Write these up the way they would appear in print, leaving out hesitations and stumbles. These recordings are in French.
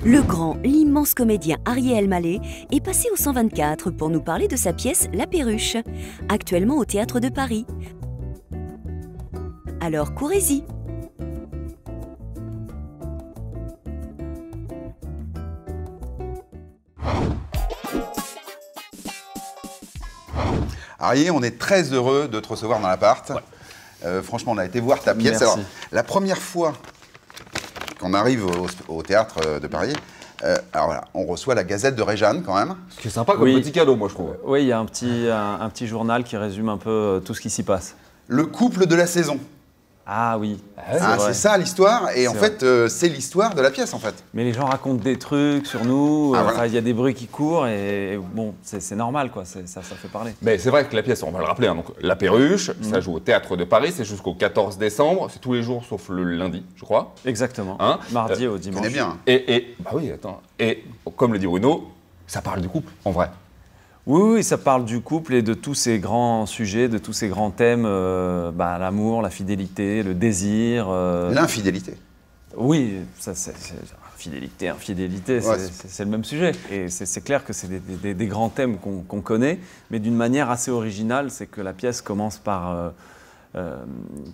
Le grand, l'immense comédien Ariel Mallet est passé au 124 pour nous parler de sa pièce La Perruche, actuellement au Théâtre de Paris. Alors courez-y. Ariel, on est très heureux de te recevoir dans l'appart. Ouais. Franchement, on a été voir ta pièce. Merci. Alors, la première fois qu'on arrive au Théâtre de Paris, alors voilà, on reçoit la Gazette de Réjeanne quand même. Ce qui est sympa comme petit cadeau, moi je trouve. Oui, il y a un petit journal qui résume un peu tout ce qui s'y passe. Le couple de la saison. Ah oui, C'est ça l'histoire, et en C'est fait, c'est l'histoire de la pièce en fait. Mais les gens racontent des trucs sur nous, Ah, voilà. il y a des bruits qui courent et bon, c'est normal quoi, ça fait parler. Mais c'est vrai que la pièce, on va le rappeler, hein, donc La Perruche, ça joue au Théâtre de Paris, c'est jusqu'au 14 décembre, c'est tous les jours sauf le lundi, je crois. Exactement, Hein mardi au On dimanche. connaît bien. Bah oui, attends. Et comme le dit Bruno, ça parle du couple, en vrai. Oui, ça parle du couple et de tous ces grands sujets, de tous ces grands thèmes, l'amour, la fidélité, le désir. L'infidélité. Oui, ça c'est fidélité, infidélité, Ouais, c'est le même sujet. Et c'est clair que c'est des grands thèmes qu'on connaît, mais d'une manière assez originale, c'est que la pièce commence par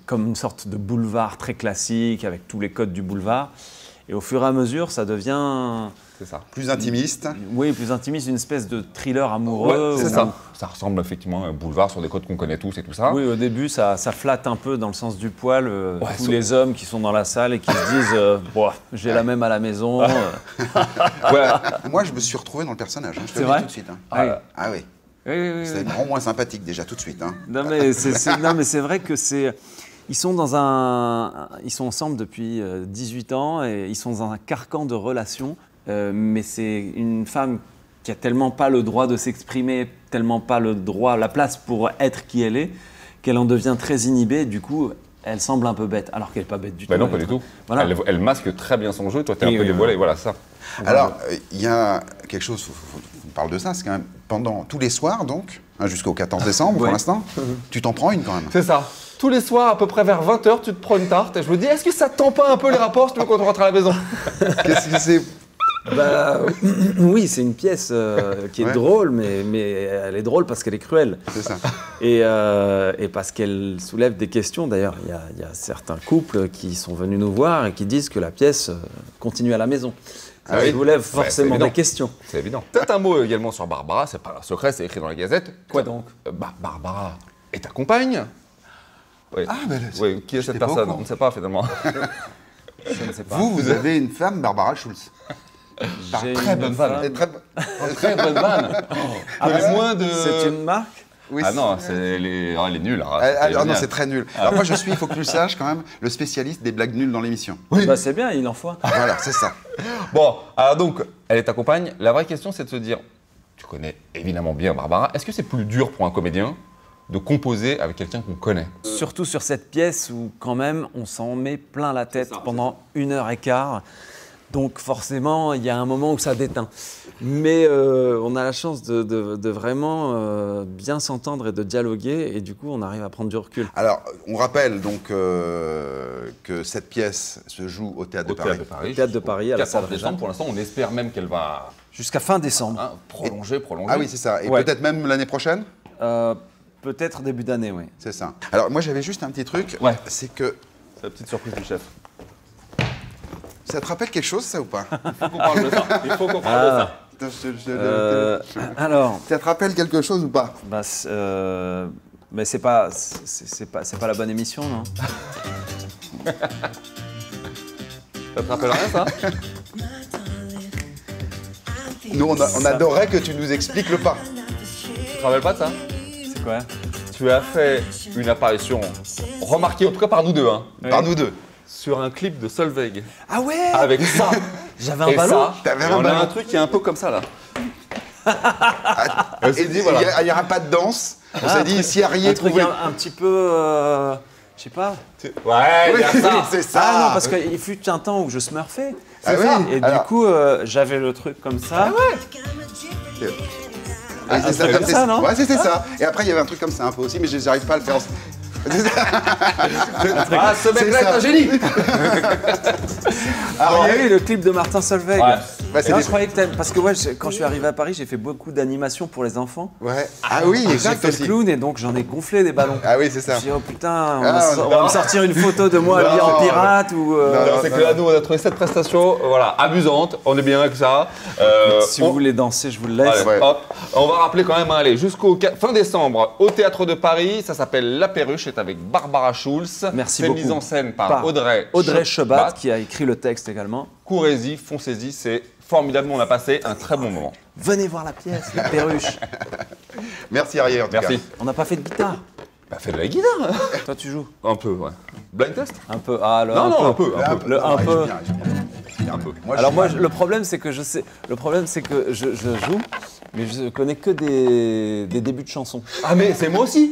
comme une sorte de boulevard très classique, avec tous les codes du boulevard. Et au fur et à mesure, ça devient... C'est ça. Plus intimiste. Oui, plus intimiste, une espèce de thriller amoureux. Ouais, c'est où- ça. Ça ressemble effectivement à un boulevard sur des codes qu'on connaît tous et tout ça. Oui, au début, ça flatte un peu dans le sens du poil tous sauf- les hommes qui sont dans la salle et qui se disent Boah, j'ai la même à la maison. Ouais. Moi, je me suis retrouvé dans le personnage, hein, je te C'est le dis vrai tout de suite. Hein. Oui. Ah oui, Oui. c'est grand moins sympathique déjà tout de suite. Hein. Non, mais c'est vrai que c'est. Ils sont ensemble depuis 18 ans et ils sont dans un carcan de relations. Mais c'est une femme qui a tellement pas le droit de s'exprimer, tellement pas le droit, la place pour être qui elle est, qu'elle en devient très inhibée. Du coup, elle semble un peu bête, alors qu'elle n'est pas bête du tout. Bah non, elle pas est du très- tout. Voilà. Elle masque très bien son jeu, toi t'es un Et peu dévoilé, voilà ça. Alors, il y a quelque chose, on parle de ça, c'est quand même pendant tous les soirs, donc, hein, jusqu'au 14 décembre pour Ouais. l'instant, tu t'en prends une quand même. C'est ça. Tous les soirs, à peu près vers 20h, tu te prends une tarte et je me dis, est-ce que ça tend pas un peu les rapports si tu veux quand on rentre à la maison? Qu'est-ce que c'est? Oui, c'est une pièce qui est Ouais. drôle, mais elle est drôle parce qu'elle est cruelle. C'est ça. Et parce qu'elle soulève des questions. D'ailleurs, il y a certains couples qui sont venus nous voir et qui disent que la pièce continue à la maison. Ça Ah oui. soulève Ouais, c'est forcément évident. des questions. C'est évident. Peut-être un mot également sur Barbara, c'est pas un secret, c'est écrit dans la Gazette. Quoi donc? Barbara est ta compagne? Oui. Ah, ben, Oui, qui est cette j'étais pas au personne? courant. On ne sait pas finalement. Je ne sais pas. Vous avez une femme, Barbara Schulz. J'ai Très une bonne femme. femme. Très... Très bonne vanne. Ah, Mais moins de. C'est une marque? Oui, Ah non, elle est nulle. hein, non, génial. c'est très nul. Alors moi, je suis, il faut que tu le saches quand même, le spécialiste des blagues nulles dans l'émission. Bah, c'est bien, il en faut un. Voilà, c'est ça. Bon, alors donc, elle est ta compagne. La vraie question, c'est de se dire, tu connais évidemment bien Barbara, est-ce que c'est plus dur pour un comédien de composer avec quelqu'un qu'on connaît? Surtout sur cette pièce où quand même on s'en met plein la tête pendant 1h15. Donc forcément, il y a un moment où ça déteint. Mais on a la chance de vraiment bien s'entendre et de dialoguer. Et du coup, on arrive à prendre du recul. Alors, on rappelle donc que cette pièce se joue au Théâtre de Paris. Paris. Théâtre de Paris, à la 14 salle décembre, Réjeanne. pour l'instant, on espère même qu'elle va Jusqu'à fin décembre. prolonger. Ah oui, c'est ça. Et Ouais. peut-être même l'année prochaine? Peut-être début d'année, oui. C'est ça. Alors, moi, j'avais juste un petit truc. Ouais. C'est que C'est la petite surprise du chef. ça te rappelle quelque chose, ça, ou pas? Il faut qu'on parle de ça. Il faut qu'on parle de ça. Alors, Ça te rappelle quelque chose ou pas? mais c'est pas la bonne émission, non? Ça te rappelle rien, ça? Nous, on adorait que tu nous expliques le pas. Tu te rappelles pas de ça? C'est quoi? Tu as fait une apparition remarquée, en tout cas par nous deux, hein, Par nous deux. sur un clip de Solveig. Ah ouais! Avec ça. J'avais un Et ballon. ça, T'avais et un on ballon. a un truc qui est un peu comme ça, là. Et s'est il dit, voilà. n'y aura pas de danse. On s'est dit, si Un Ariel truc pouvait... un petit peu, je sais pas. Ouais, Oui, il y a ça. c'est ça. Ah non, parce qu'il fut un temps où je smurfais. Ah C'est oui, ça. Et alors- du coup, j'avais le truc comme ça. Ouais, c'est c'est ça, non? Ouais, c'était ça. Et après, il y avait un truc comme ça un peu aussi, mais je n'arrive pas à le faire. Ah, ce mec-là c'est est un ça. génie. Ah oui, le clip de Martin Solveig. Ouais. Bah, c'est Non, des- je croyais que parce que quand je suis arrivé à Paris, j'ai fait beaucoup d'animations pour les enfants. Ouais. Ah oui, J'ai exact fait le aussi. clown et donc j'en ai gonflé des ballons. Ah oui, c'est Je ça. me suis dit, oh putain, Ah, on va me sortir une photo de moi habillé en Non. pirate ou. Non, Non, c'est non, que là, nous, on a trouvé cette prestation, voilà, amusante. On est bien avec ça. Si vous voulez danser, je vous le laisse. Allez, Ouais. hop. On va rappeler quand même, allez, jusqu'au fin décembre, au Théâtre de Paris, ça s'appelle La Perruche, c'est avec Barbara Schulz. Merci C'est beaucoup. mise en scène par Par Audrey Chebat qui a écrit le texte également. Courez-y, foncez-y, c'est formidable, on a passé un très bon moment. Venez voir la pièce, La Perruche. Merci Ariel, en tout Merci. cas. On n'a pas fait de guitare. Bah, fais de la guitare. Toi, tu joues Un peu, ouais. Blind test. un peu. Ah, le Non, non, un peu. Là, Le non, un il peu. joue bien, il joue bien. Un peu. Moi, Alors je moi, suis- le problème c'est que je sais, le problème c'est que je joue, mais je connais que des débuts de chansons. Ah, mais c'est moi aussi.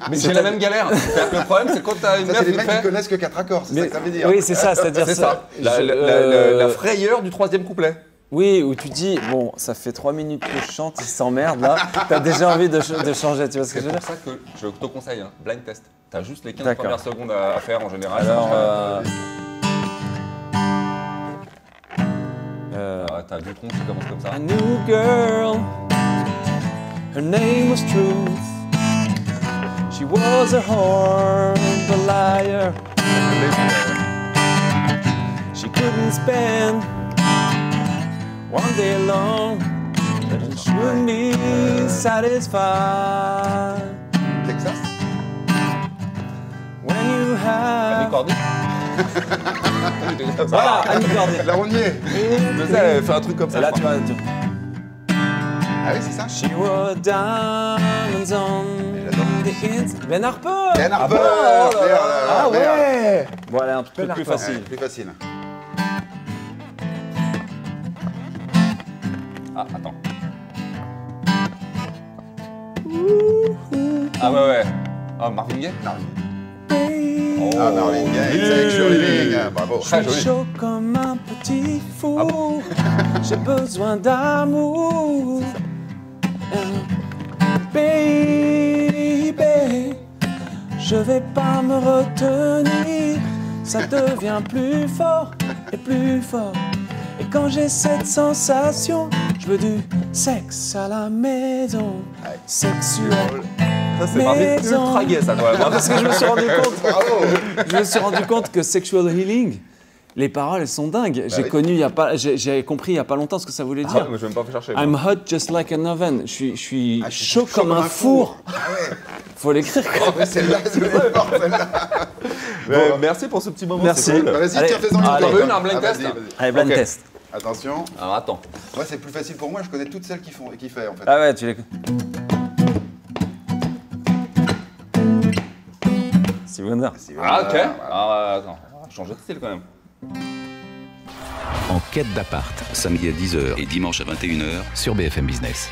Mais j'ai la même galère. C'est-à-dire que le problème, c'est quand t'as une Ça, meuf c'est les qui mecs qui fait. connaissent que 4 accords, c'est ça que ça veut dire. Oui, c'est ça, c'est-à-dire C'est ça. La, je- la frayeur du troisième couplet. Oui, où tu dis bon, ça fait 3 minutes que je chante, il s'emmerde là, t'as déjà envie de changer, tu vois ce que C'est je veux pour dire? ça que je te conseille, hein, blind test. T'as juste les 15 D'accord. premières secondes à faire en général. Alors, T'as deux troncs qui commencent comme ça. a new girl, her name was Truth. She was a whore and a liar. She couldn't spend one day alone, but she wouldn't be satisfied Texas. when you Annie have. Cordy. Voilà, Annie Cordy. Là, on y est. Mais ça, elle fait un truc comme ça. Et là, je tu crois. vois, Ah oui, c'est ça. She wore diamonds on the inside. Ben Harper. Ben Harper. bon Merde, Ah merde. ouais. Bon, allez, un peu Ben plus Harper. facile. Ouais, plus facile. Ah, attends. Ah ouais, ouais. Ah, Marvin Gaye. Ah, Marvin Gaye, Sexual Healing. Bravo. Très Je suis joli. chaud comme un petit fou. Ah bon J'ai besoin d'amour. Baby, je vais pas me retenir. Ça devient plus fort et plus fort. Et quand j'ai cette sensation, je veux du sexe à la maison. Sexuel. Ça, c'est Marvin Maison. ultra gay, ça, quand même. Parce que je me suis rendu compte. Bravo. Je me suis rendu compte que Sexual Healing, les paroles, elles sont dingues. J'ai oui. connu il y a pas, j'ai compris il y a pas longtemps ce que ça voulait Ah, dire. mais je vais même pas chercher. moi. I'm hot just like an oven. Je suis Ah, je suis chaud comme un four. Ah ouais. Faut l'écrire. Oh, mais celle-là, c'est fort, celle-là. Merci pour ce petit moment. Merci. c'est cool. Bah, vas-y, Allez, tiens, fais-en une. allez. toi, T'en veux toi. une, un blind Ah, test vas-y, vas-y. Allez, blind Ok. test. Attention. Alors, attends. Moi, c'est plus facile pour moi, je connais toutes celles qui fait en fait. Ah ouais, tu les. Steve Wonder. Ah, ok. Voilà. Ah, attends. On va changer de style quand même. En quête d'appart, samedi à 10h et dimanche à 21h sur BFM Business.